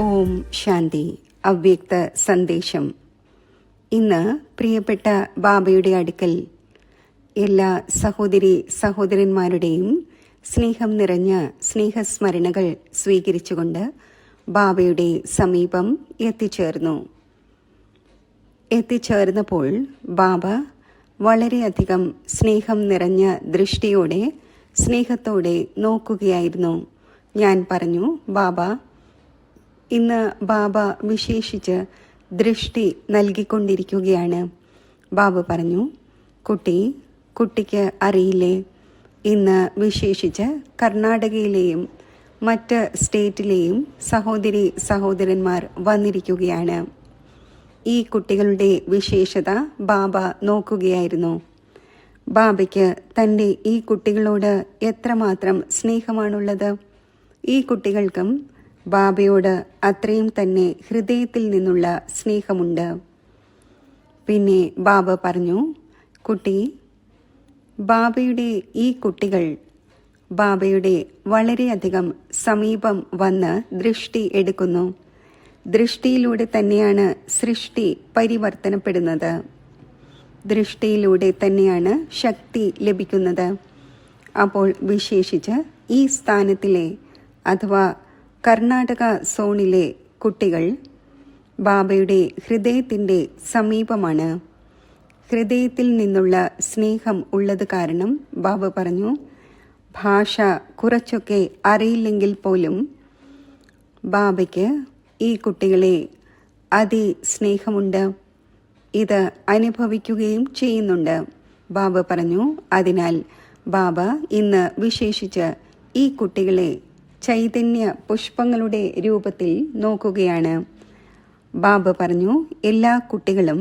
ഓം ശാന്തി. അവ്യക്ത സന്ദേശം. ഇന്ന് പ്രിയപ്പെട്ട ബാബയുടെ അടുക്കൽ എല്ലാ സഹോദരി സഹോദരന്മാരുടെയും സ്നേഹം നിറഞ്ഞ സ്നേഹസ്മരണകൾ സ്വീകരിച്ചുകൊണ്ട് ബാബയുടെ സമീപം എത്തിച്ചേർന്നപ്പോൾ ബാബ വളരെയധികം സ്നേഹം നിറഞ്ഞ ദൃഷ്ടിയോടെ സ്നേഹത്തോടെ നോക്കുകയായിരുന്നു. ഞാൻ പറഞ്ഞു, ബാബ, ഇന്ന് ബാബ വിശേഷിച്ച് ദൃഷ്ടി നൽകിക്കൊണ്ടിരിക്കുകയാണ്. ബാബ പറഞ്ഞു, കുട്ടിക്ക് അറിയില്ലേ, ഇന്ന് വിശേഷിച്ച് കർണാടകയിലെയും മറ്റ് സ്റ്റേറ്റിലെയും സഹോദരി സഹോദരന്മാർ വന്നിരിക്കുകയാണ്. ഈ കുട്ടികളുടെ വിശേഷത ബാബ നോക്കുകയായിരുന്നു. ബാബയ്ക്ക് തൻ്റെ ഈ കുട്ടികളോട് എത്രമാത്രം സ്നേഹമാണുള്ളത്. ഈ കുട്ടികൾക്കും ബാബയോട് അത്രയും തന്നെ ഹൃദയത്തിൽ നിന്നുള്ള സ്നേഹമുണ്ട്. പിന്നെ ബാബ പറഞ്ഞു, ബാബയുടെ ഈ കുട്ടികൾ ബാബയുടെ വളരെയധികം സമീപം വന്ന് ദൃഷ്ടി എടുക്കുന്നു. ദൃഷ്ടിയിലൂടെ തന്നെയാണ് സൃഷ്ടി പരിവർത്തനപ്പെടുന്നത്. ദൃഷ്ടിയിലൂടെ തന്നെയാണ് ശക്തി ലഭിക്കുന്നത്. അപ്പോൾ വിശേഷിച്ച് ഈ സ്ഥാനത്തിലെ അഥവാ കർണാടക സോണിലെ കുട്ടികൾ ബാബയുടെ ഹൃദയത്തിൻ്റെ സമീപമാണ്. ഹൃദയത്തിൽ നിന്നുള്ള സ്നേഹം ഉള്ളത് കാരണം ബാബ പറഞ്ഞു, ഭാഷ കുറച്ചൊക്കെ അറിയില്ലെങ്കിൽ പോലും ബാബയ്ക്ക് ഈ കുട്ടികളെ അതിസ്നേഹമുണ്ട്. ഇത് അനുഭവിക്കുകയും ചെയ്യുന്നുണ്ട്. ബാബ പറഞ്ഞു, അതിനാൽ ബാബ ഇന്ന് വിശേഷിച്ച് ഈ കുട്ടികളെ ചൈതന്യ പുഷ്പങ്ങളുടെ രൂപത്തിൽ നോക്കുകയാണ്. ബാബ പറഞ്ഞു, എല്ലാ കുട്ടികളും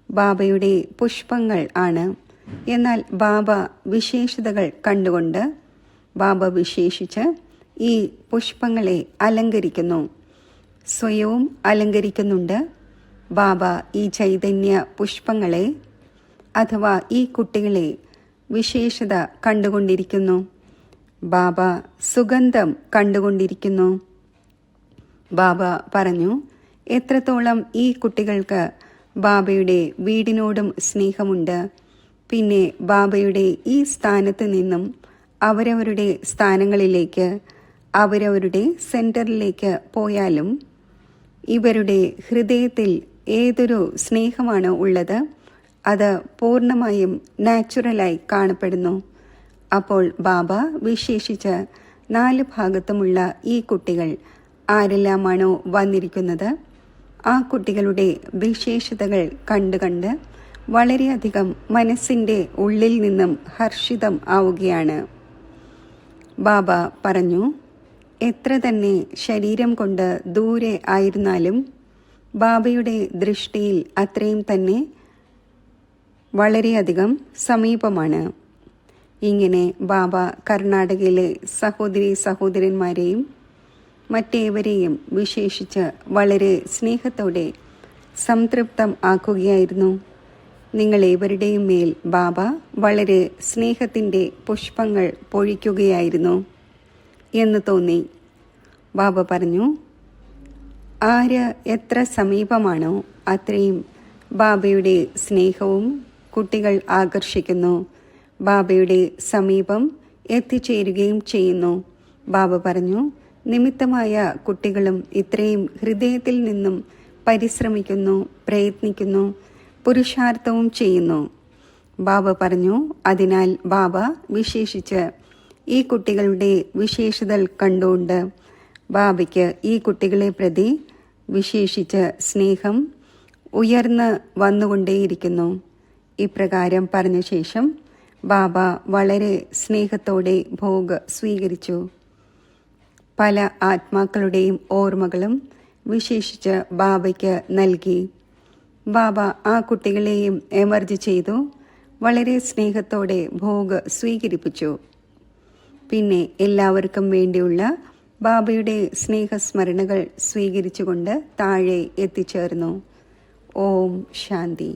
ബാബയുടെ പുഷ്പങ്ങൾ ആണ്. എന്നാൽ ബാബ വിശേഷതകൾ കണ്ടുകൊണ്ട് ബാബ വിശേഷിച്ച് ഈ പുഷ്പങ്ങളെ അലങ്കരിക്കുന്നു, സ്വയവും അലങ്കരിക്കുന്നുണ്ട്. ബാബ ഈ ചൈതന്യ പുഷ്പങ്ങളെ അഥവാ ഈ കുട്ടികളെ വിശേഷത കണ്ടുകൊണ്ടിരിക്കുന്നു. ബാബ സുഗന്ധം കണ്ടുകൊണ്ടിരിക്കുന്നു. ബാബ പറഞ്ഞു, എത്രത്തോളം ഈ കുട്ടികൾക്ക് ബാബയുടെ വീടിനോടും സ്നേഹമുണ്ട്. പിന്നെ ബാബയുടെ ഈ സ്ഥാനത്ത് നിന്നും അവരവരുടെ സ്ഥാനങ്ങളിലേക്ക്, അവരവരുടെ സെന്ററിലേക്ക് പോയാലും ഇവരുടെ ഹൃദയത്തിൽ ഏതൊരു സ്നേഹമാണ് ഉള്ളത് അത് പൂർണ്ണമായും നാച്ചുറലായി കാണപ്പെടുന്നു. അപ്പോൾ ബാബ വിശേഷിച്ച് 4 ഭാഗത്തുമുള്ള ഈ കുട്ടികൾ ആരെല്ലാമാണോ വന്നിരിക്കുന്നത് ആ കുട്ടികളുടെ വിശേഷതകൾ കണ്ട് വളരെയധികം മനസ്സിൻ്റെ ഉള്ളിൽ നിന്നും ഹർഷിതം ആവുകയാണ്. ബാബ പറഞ്ഞു, എത്ര തന്നെ ശരീരം കൊണ്ട് ദൂരെ ആയിരുന്നാലും ബാബയുടെ ദൃഷ്ടിയിൽ അത്രയും തന്നെ വളരെയധികം സമീപമാണ്. ഇങ്ങനെ ബാബ കർണാടകയിലെ സഹോദരി സഹോദരന്മാരെയും മറ്റേവരെയും വിശേഷിച്ച് വളരെ സ്നേഹത്തോടെ സംതൃപ്തം ആക്കുകയായിരുന്നു. നിങ്ങളേവരുടെയും മേൽ ബാബ വളരെ സ്നേഹത്തിൻ്റെ പുഷ്പങ്ങൾ പൊഴിക്കുകയായിരുന്നു എന്ന് തോന്നി. ബാബ പറഞ്ഞു, ആര് എത്ര സമീപമാണോ അത്രയും ബാബയുടെ സ്നേഹവും കുട്ടികൾ ആകർഷിക്കുന്നു, ബാബയുടെ സമീപം എത്തിച്ചേരുകയും ചെയ്യുന്നു. ബാബ പറഞ്ഞു, നിമിത്തമായ കുട്ടികളും ഇത്രയും ഹൃദയത്തിൽ നിന്നും പരിശ്രമിക്കുന്നു, പ്രയത്നിക്കുന്നു, പുരുഷാർത്ഥവും ചെയ്യുന്നു. ബാബ പറഞ്ഞു, അതിനാൽ ബാബ വിശേഷിച്ച് ഈ കുട്ടികളുടെ വിശേഷതകൾ കണ്ടുകൊണ്ട് ബാബയ്ക്ക് ഈ കുട്ടികളെ പ്രതി വിശേഷിച്ച് സ്നേഹം ഉയർന്ന് വന്നുകൊണ്ടേയിരിക്കുന്നു. ഇപ്രകാരം പറഞ്ഞ ശേഷം ബാബ വളരെ സ്നേഹത്തോടെ ഭോഗ് സ്വീകരിച്ചു. പല ആത്മാക്കളുടെയും ഓർമ്മകളും വിശേഷിച്ച് ബാബയ്ക്ക് നൽകി. ബാബ ആ കുട്ടികളെയും എമർജ് ചെയ്തു വളരെ സ്നേഹത്തോടെ ഭോഗ് സ്വീകരിപ്പിച്ചു. പിന്നെ എല്ലാവർക്കും വേണ്ടിയുള്ള ബാബയുടെ സ്നേഹസ്മരണകൾ സ്വീകരിച്ചുകൊണ്ട് താഴെ എത്തിച്ചേർന്നു. ഓം ശാന്തി.